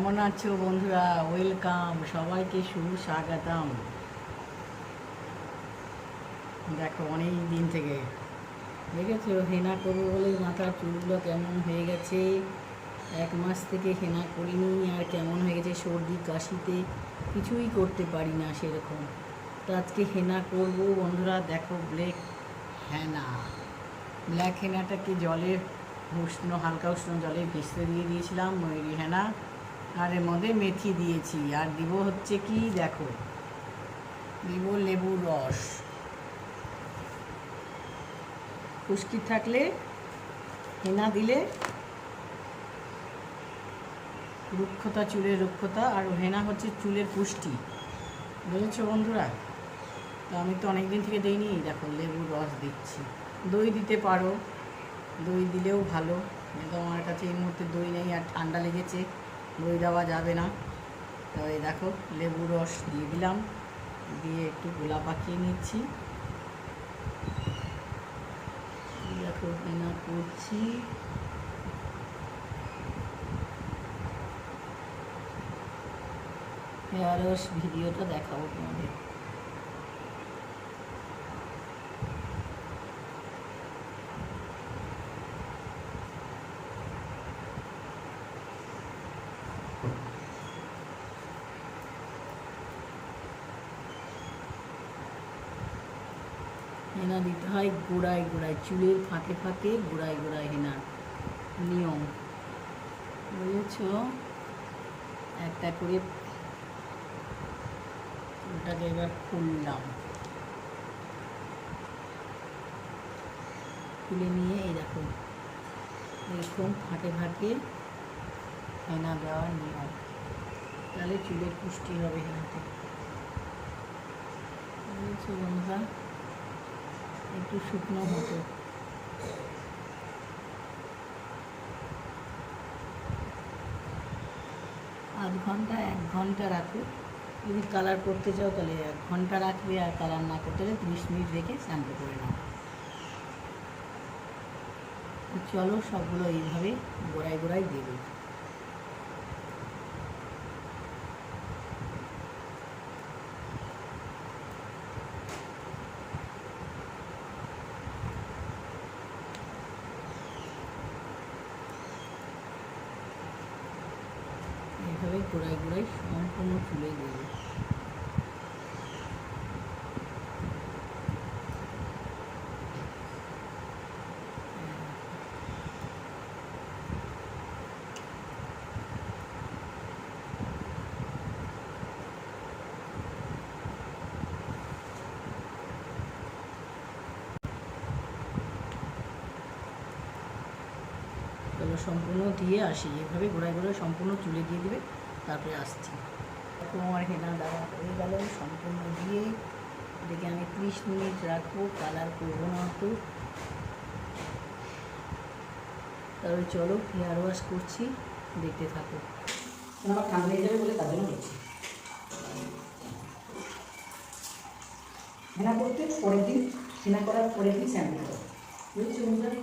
কেমন আছো বন্ধুরা? ওয়েলকাম, সবাইকে সুস্বাগতম। দেখো অনেক দিন থেকে দেখেছো হেনা করবো বলে মাথার চুলগুলো কেমন হয়ে গেছে। 1 মাস থেকে হেনা করিনি, আর কেমন হয়ে গেছে সর্দি কাশিতে কিছুই করতে পারি না সেরকম। তো আজকে হেনা করবো বন্ধুরা। দেখো ব্ল্যাক হেনাটাকে জলে হালকা উষ্ণ জলে ভেসতে দিয়েছিলাম ময়ূরী হেনা, আর এর মধ্যে মেথি দিয়েছি। আর দিব হচ্ছে কি দেখো, দিব লেবুর রস। খুশকি থাকলে হেনা দিলে রুক্ষতা, চুলের রুক্ষতা, আর হেনা হচ্ছে চুলের পুষ্টি। বুঝেছো বন্ধুরা? তো আমি তো অনেক দিন থেকে দিইনি, দেখো লেবুর রস দিচ্ছি। দই দিতে পারো, দই দিলেও ভালো, কিন্তু আমার কাছে এই মুহূর্তে দই নেই আর ঠান্ডা লেগেছে, দই দেওয়া যাবে না। তো এই দেখো লেবু রস দিয়ে দিলাম, দিয়ে একটু গোলা পাকিয়ে নিচ্ছি। দেখো হেনা করছি। হেয়ার ওয়াশ ভিডিওটা দেখাবো তোমাদের। হেনা দিতে হয় গোড়ায় গোড়ায়, চুলের ফাঁকে ফাঁকে গোড়ায় গোড়ায় হেনার নিয়ম, বুঝেছ? একটা করে চুলটাকে এবার খুললাম, খুলে নিয়ে এই দেখো এরকম ফাঁকে ফাঁকে হেনা দেওয়ার নিয়ম, তাহলে চুলের পুষ্টি হবে হেনাতে। বুঝেছো বন্ধুরা? একটু শুকনো হতো। আধ ঘন্টা 1 ঘন্টা রাখো। যদি কালার করতে চাও তাহলে 1 ঘন্টা রাখবে, আর কালার না করতে হলে 30 মিনিট রেখে শ্যাম্পু করে নাও। চলো সবগুলো এইভাবে গোড়ায় গোড়ায় দেবে। এইভাবে গোড়ায় গোড়ায় সম্পূর্ণ চুলে দেবে। চলো সম্পূর্ণ দিয়ে আসি, এভাবে গোড়ায় গোড়ায় সম্পূর্ণ চুলে দিয়ে দেবে, তারপরে আসছি। আমার হেনা দেওয়া হয়ে গেল সম্পূর্ণ দিয়ে, এটাকে আমি 30 মিনিট রাখবো, কালার করবো না তো। তাহলে চলো হেয়ার ওয়াশ করছি, দেখতে থাকো। আমার ঠান্ডা হয়ে যাবে বলে তার জন্য হচ্ছে হেনা করতে পরের দিন, হেনা করার পরের দিন শ্যাম্পু করো। বুঝছো বন্ধুরা?